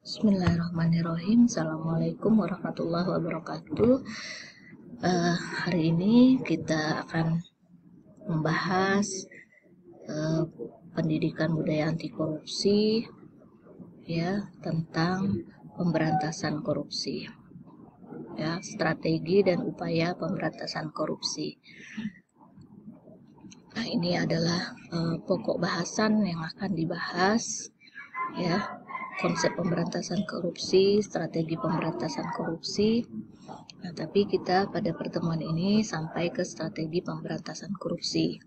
Bismillahirrahmanirrahim. Assalamualaikum warahmatullahi wabarakatuh. Hari ini kita akan membahas pendidikan budaya anti korupsi, ya, tentang pemberantasan korupsi, ya, strategi dan upaya pemberantasan korupsi. Nah, ini adalah pokok bahasan yang akan dibahas, ya. Konsep pemberantasan korupsi, strategi pemberantasan korupsi. Nah, tapi kita pada pertemuan ini sampai ke strategi pemberantasan korupsi.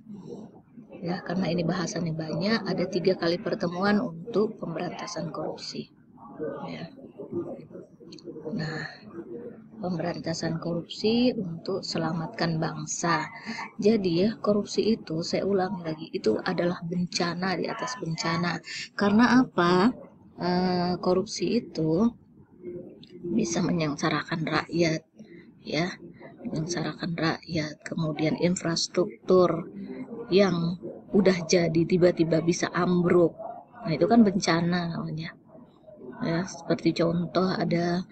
Ya, karena ini bahasannya banyak, ada 3 kali pertemuan untuk pemberantasan korupsi. Ya. Nah, pemberantasan korupsi untuk selamatkan bangsa. Jadi ya, korupsi itu, saya ulangi lagi, itu adalah bencana di atas bencana. Karena apa? Korupsi itu bisa menyengsarakan rakyat, ya, menyengsarakan rakyat. Kemudian infrastruktur yang udah jadi tiba-tiba bisa ambruk. Nah, itu kan bencana namanya. Ya, seperti contoh ada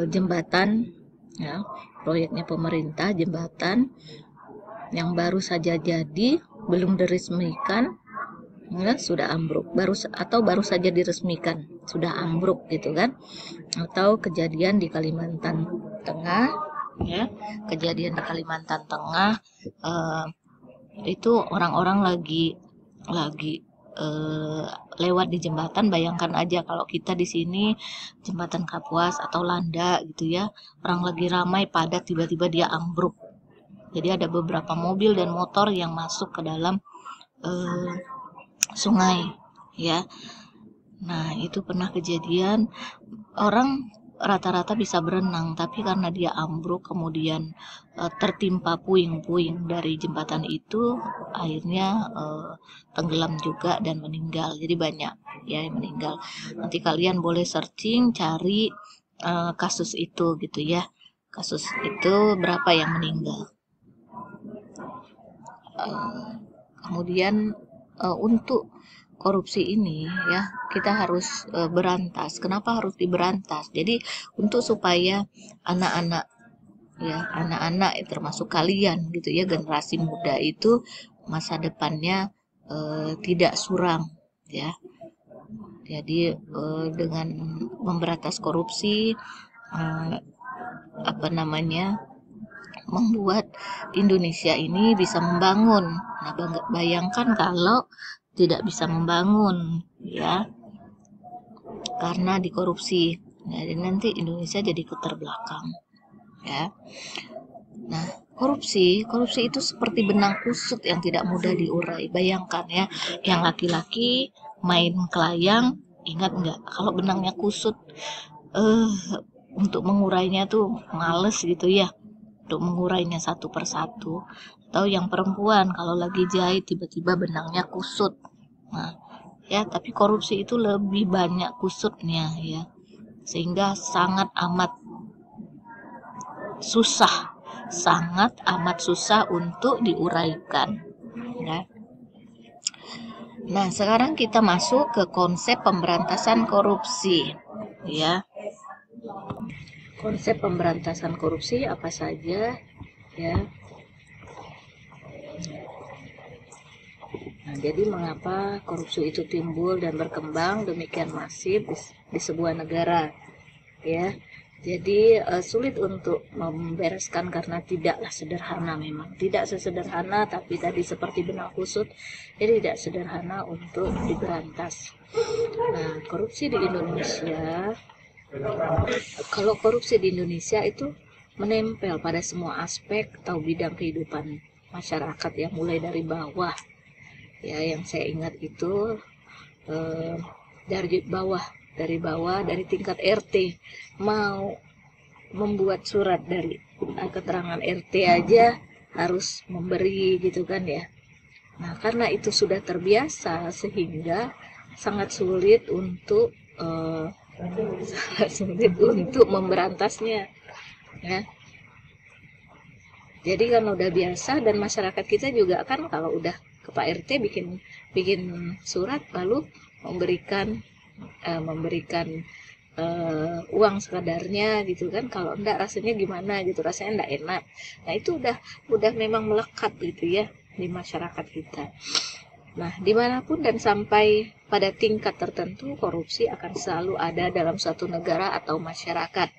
jembatan, ya, proyeknya pemerintah, jembatan yang baru saja jadi, belum diresmikan, ya, sudah ambruk, baru saja diresmikan sudah ambruk gitu kan. Atau kejadian di Kalimantan Tengah, ya, kejadian di Kalimantan Tengah, itu orang-orang lagi lewat di jembatan. Bayangkan aja kalau kita di sini jembatan Kapuas atau Landa gitu ya, orang lagi ramai padat, tiba-tiba dia ambruk. Jadi ada beberapa mobil dan motor yang masuk ke dalam sungai, ya. Nah, itu pernah kejadian, orang rata-rata bisa berenang, tapi karena dia ambruk kemudian tertimpa puing-puing dari jembatan itu, akhirnya tenggelam juga dan meninggal. Jadi banyak ya yang meninggal. Nanti kalian boleh searching, cari kasus itu gitu ya. Kasus itu berapa yang meninggal. Kemudian untuk korupsi ini ya, kita harus berantas. Kenapa harus diberantas? Jadi untuk supaya anak-anak ya, anak-anak termasuk kalian gitu ya, generasi muda itu masa depannya tidak suram ya. Jadi dengan memberantas korupsi, membuat Indonesia ini bisa membangun. Nah, bayangkan kalau tidak bisa membangun ya, karena dikorupsi. Jadi nanti Indonesia jadi keterbelakang ya. Nah, korupsi itu seperti benang kusut yang tidak mudah diurai. Bayangkan ya, yang laki-laki main kelayang, ingat nggak kalau benangnya kusut, untuk mengurainya tuh males gitu ya, untuk mengurainya satu persatu. Atau yang perempuan kalau lagi jahit tiba-tiba benangnya kusut. Nah, ya, tapi korupsi itu lebih banyak kusutnya ya, sehingga sangat amat susah untuk diuraikan ya. Nah, sekarang kita masuk ke konsep pemberantasan korupsi ya. Konsep pemberantasan korupsi apa saja ya. Nah, jadi mengapa korupsi itu timbul dan berkembang demikian masif di sebuah negara ya. Jadi sulit untuk membereskan karena tidaklah sederhana, memang tidak sesederhana, tapi tadi seperti benang kusut, jadi tidak sederhana untuk diberantas. Nah, korupsi di Indonesia, kalau korupsi di Indonesia itu menempel pada semua aspek atau bidang kehidupan masyarakat, yang mulai dari bawah ya, yang saya ingat itu dari tingkat RT, mau membuat surat dari keterangan RT aja harus memberi gitu kan ya. Nah, karena itu sudah terbiasa sehingga sangat sulit untuk memberantasnya ya. Jadi kan udah biasa, dan masyarakat kita juga kan kalau udah ke Pak RT bikin surat lalu memberikan memberikan uang sekadarnya gitu kan, kalau enggak rasanya gimana gitu, rasanya enggak enak. Nah itu udah memang melekat gitu ya di masyarakat kita. Nah dimanapun dan sampai pada tingkat tertentu, korupsi akan selalu ada dalam suatu negara atau masyarakat.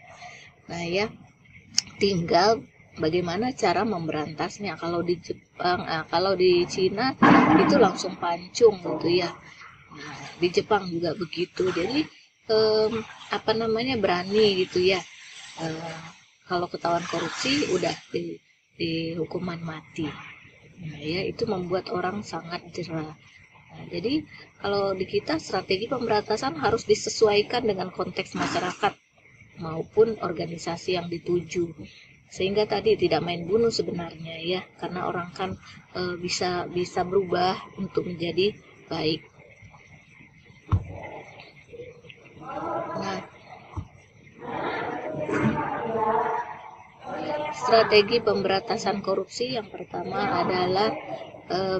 Nah ya, tinggal bagaimana cara memberantasnya. Kalau di Jepang, kalau di Cina itu langsung pancung gitu ya. Nah, di Jepang juga begitu. Jadi berani gitu ya. Kalau ketahuan korupsi udah di hukuman mati. Nah, ya itu membuat orang sangat jera. Nah, jadi kalau di kita strategi pemberantasan harus disesuaikan dengan konteks masyarakat maupun organisasi yang dituju, sehingga tadi tidak main bunuh sebenarnya ya, karena orang kan bisa berubah untuk menjadi baik. Nah, strategi pemberantasan korupsi yang pertama adalah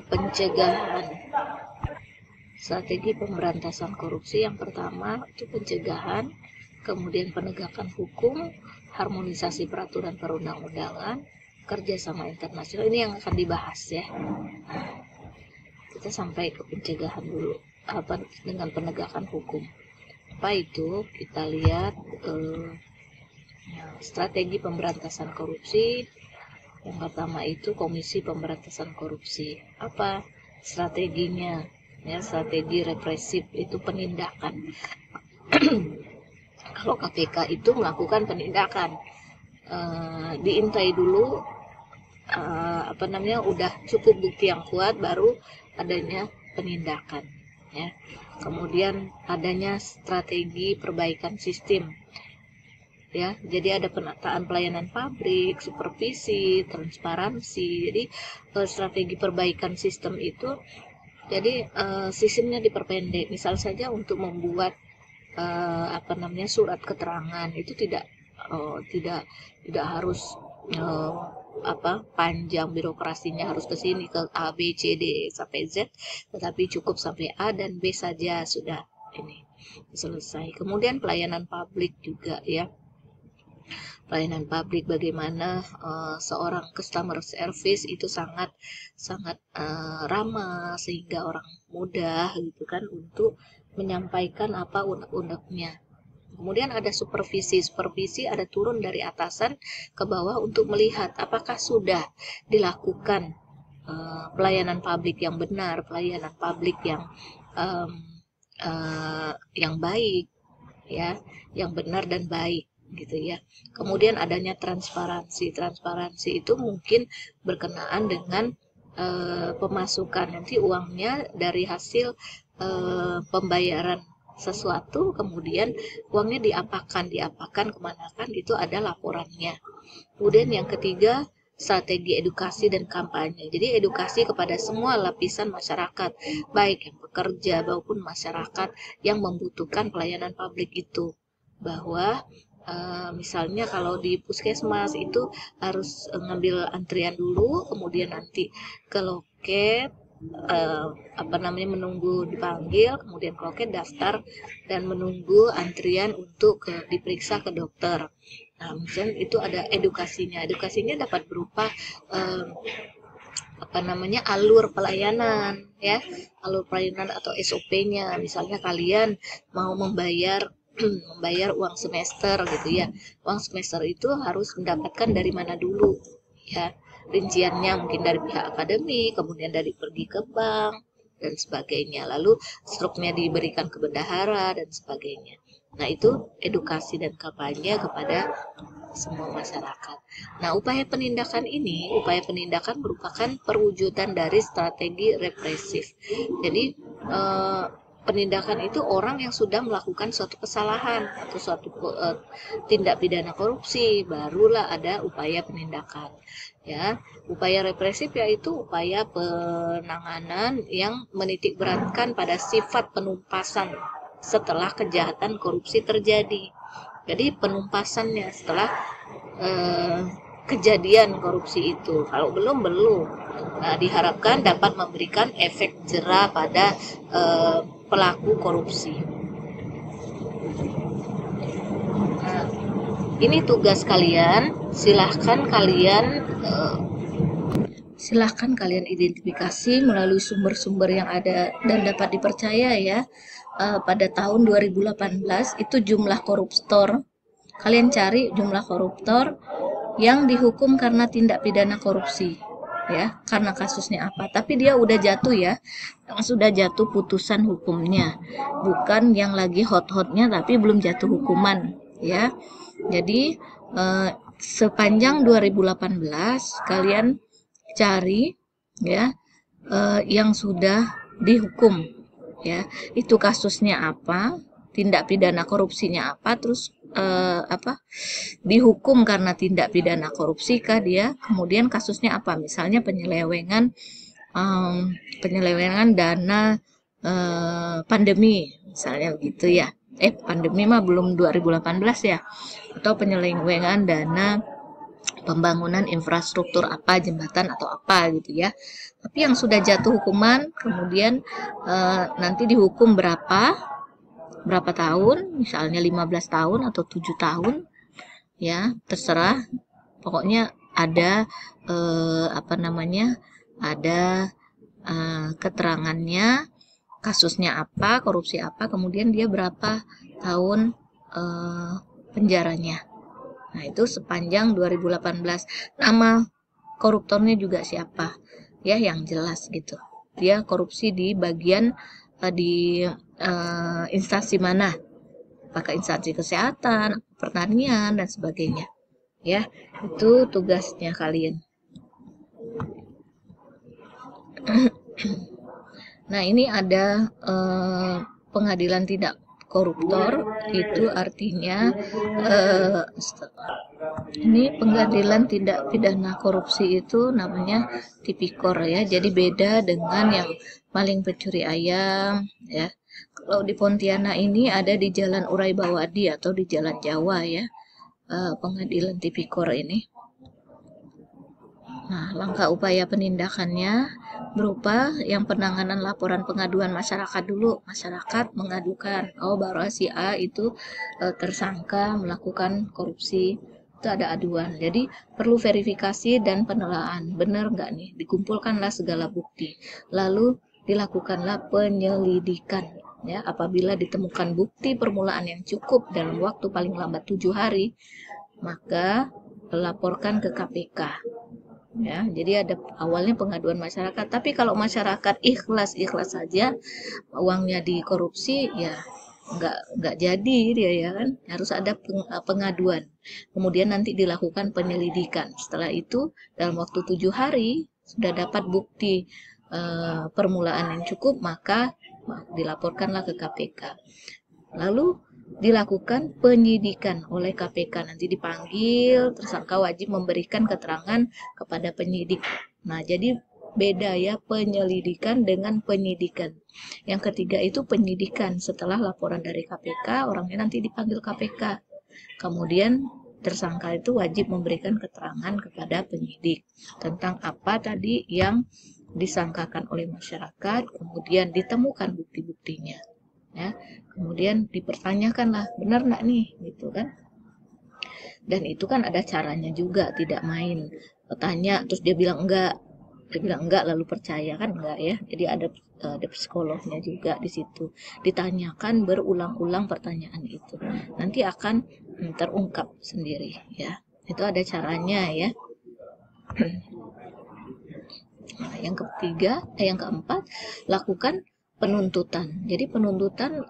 pencegahan. Strategi pemberantasan korupsi yang pertama itu pencegahan, kemudian penegakan hukum, harmonisasi peraturan perundang-undangan, kerjasama internasional. Ini yang akan dibahas ya. Kita sampai ke pencegahan dulu, dengan penegakan hukum. Apa itu? Kita lihat strategi pemberantasan korupsi. Yang pertama itu Komisi Pemberantasan Korupsi. Apa strateginya? Ya, strategi represif itu penindakan. Kalau KPK itu melakukan penindakan, diintai dulu, udah cukup bukti yang kuat, baru adanya penindakan. Ya. Kemudian adanya strategi perbaikan sistem. Ya, jadi ada penataan pelayanan pabrik, supervisi, transparansi. Jadi strategi perbaikan sistem itu, jadi sistemnya diperpendek. Misal saja untuk membuat surat keterangan itu tidak harus panjang birokrasinya, harus ke sini ke A B C D sampai Z, tetapi cukup sampai A dan B saja sudah ini selesai. Kemudian pelayanan publik juga ya. Pelayanan publik, bagaimana seorang customer service itu sangat ramah, sehingga orang mudah gitu kan untuk menyampaikan apa unek-uneknya. Kemudian ada supervisi ada turun dari atasan ke bawah untuk melihat apakah sudah dilakukan pelayanan publik yang benar, pelayanan publik yang baik ya, yang benar dan baik gitu ya. Kemudian adanya transparansi itu mungkin berkenaan dengan pemasukan, nanti uangnya dari hasil pembayaran sesuatu, kemudian uangnya diapakan kemanakan, itu ada laporannya. Kemudian yang ketiga, strategi edukasi dan kampanye. Jadi edukasi kepada semua lapisan masyarakat, baik yang bekerja maupun masyarakat yang membutuhkan pelayanan publik itu, bahwa misalnya kalau di puskesmas itu harus ngambil antrian dulu, kemudian nanti ke loket menunggu dipanggil, kemudian ke loket daftar dan menunggu antrian untuk diperiksa ke dokter. Nah, misalnya itu ada edukasinya dapat berupa alur pelayanan ya, alur pelayanan atau SOP-nya. Misalnya kalian mau membayar uang semester gitu ya, uang semester itu harus mendapatkan dari mana dulu ya, rinciannya mungkin dari pihak akademi, kemudian dari pergi ke bank dan sebagainya, lalu struknya diberikan ke bendahara dan sebagainya. Nah itu edukasi dan kampanye kepada semua masyarakat. Nah upaya penindakan merupakan perwujudan dari strategi represif. Jadi penindakan itu orang yang sudah melakukan suatu kesalahan atau suatu tindak pidana korupsi, barulah ada upaya penindakan. Ya, upaya represif yaitu upaya penanganan yang menitikberatkan pada sifat penumpasan setelah kejahatan korupsi terjadi. Jadi penumpasannya setelah kejadian korupsi itu. Kalau belum. Nah, diharapkan dapat memberikan efek jera pada pelaku korupsi. Nah, ini tugas kalian, silahkan kalian identifikasi melalui sumber-sumber yang ada dan dapat dipercaya ya. Pada tahun 2018 itu jumlah koruptor, kalian cari jumlah koruptor yang dihukum karena tindak pidana korupsi ya, karena kasusnya apa, tapi dia udah jatuh ya, yang sudah jatuh putusan hukumnya, bukan yang lagi hot-hotnya tapi belum jatuh hukuman ya. Jadi sepanjang 2018 kalian cari ya, yang sudah dihukum ya, itu kasusnya apa, tindak pidana korupsinya apa, terus dihukum karena tindak pidana korupsi kah dia, kemudian kasusnya apa, misalnya penyelewengan dana pandemi misalnya begitu ya, pandemi mah belum 2018 ya, atau penyelewengan dana pembangunan infrastruktur apa, jembatan atau apa gitu ya. Tapi yang sudah jatuh hukuman kemudian nanti dihukum berapa tahun, misalnya 15 tahun atau 7 tahun ya, terserah, pokoknya ada ada keterangannya, kasusnya apa, korupsi apa, kemudian dia berapa tahun penjaranya. Nah, itu sepanjang 2018. Nama koruptornya juga siapa ya, yang jelas gitu, dia korupsi di bagian di instansi mana, apakah instansi kesehatan, pertanian, dan sebagainya ya. Itu tugasnya kalian. Nah, ini ada pengadilan tidak koruptor, itu artinya ini pengadilan tindak pidana korupsi itu namanya tipikor ya, jadi beda dengan yang maling pencuri ayam ya. Kalau di Pontianak ini ada di Jalan Urai Bawadi atau di Jalan Jawa ya, pengadilan tipikor ini. Nah, langkah upaya penindakannya berupa yang penanganan laporan pengaduan masyarakat dulu. Masyarakat mengadukan, baru si A itu tersangka melakukan korupsi, itu ada aduan. Jadi perlu verifikasi dan penelaahan, benar nggak nih? Dikumpulkanlah segala bukti, lalu dilakukanlah penyelidikan. Ya, apabila ditemukan bukti permulaan yang cukup dalam waktu paling lambat 7 hari, maka laporkan ke KPK. Ya, jadi ada awalnya pengaduan masyarakat, tapi kalau masyarakat ikhlas saja uangnya dikorupsi ya nggak jadi dia ya kan, harus ada pengaduan, kemudian nanti dilakukan penyelidikan. Setelah itu dalam waktu 7 hari sudah dapat bukti permulaan yang cukup, maka dilaporkanlah ke KPK, lalu dilakukan penyidikan oleh KPK. Nanti dipanggil, tersangka wajib memberikan keterangan kepada penyidik. Nah, jadi beda ya penyelidikan dengan penyidikan. Yang ketiga itu penyidikan, setelah laporan dari KPK, orangnya nanti dipanggil KPK. Kemudian tersangka itu wajib memberikan keterangan kepada penyidik tentang apa tadi yang disangkakan oleh masyarakat, kemudian ditemukan bukti-buktinya ya, kemudian dipertanyakanlah benar nggak nih gitu kan. Dan itu kan ada caranya juga, tidak main tanya terus dia bilang enggak lalu percaya, kan enggak ya. Jadi ada psikolognya juga di situ, ditanyakan berulang-ulang pertanyaan itu, nanti akan terungkap sendiri ya. Itu ada caranya ya. Nah, yang keempat, lakukan penuntutan. Jadi penuntutan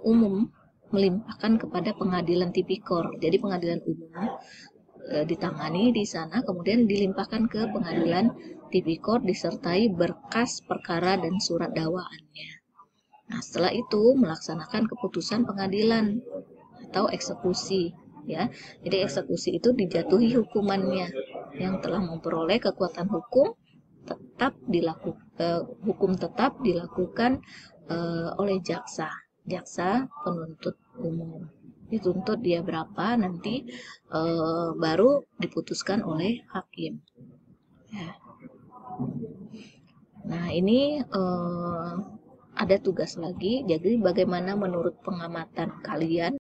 umum melimpahkan kepada pengadilan tipikor. Jadi pengadilan umum ditangani di sana, kemudian dilimpahkan ke pengadilan tipikor disertai berkas perkara dan surat dakwaannya. Nah, setelah itu melaksanakan keputusan pengadilan atau eksekusi ya. Jadi eksekusi itu dijatuhi hukumannya yang telah memperoleh kekuatan hukum tetap dilakukan oleh jaksa penuntut umum. Dituntut dia berapa, nanti baru diputuskan oleh hakim ya. Nah, ini ada tugas lagi. Jadi bagaimana menurut pengamatan kalian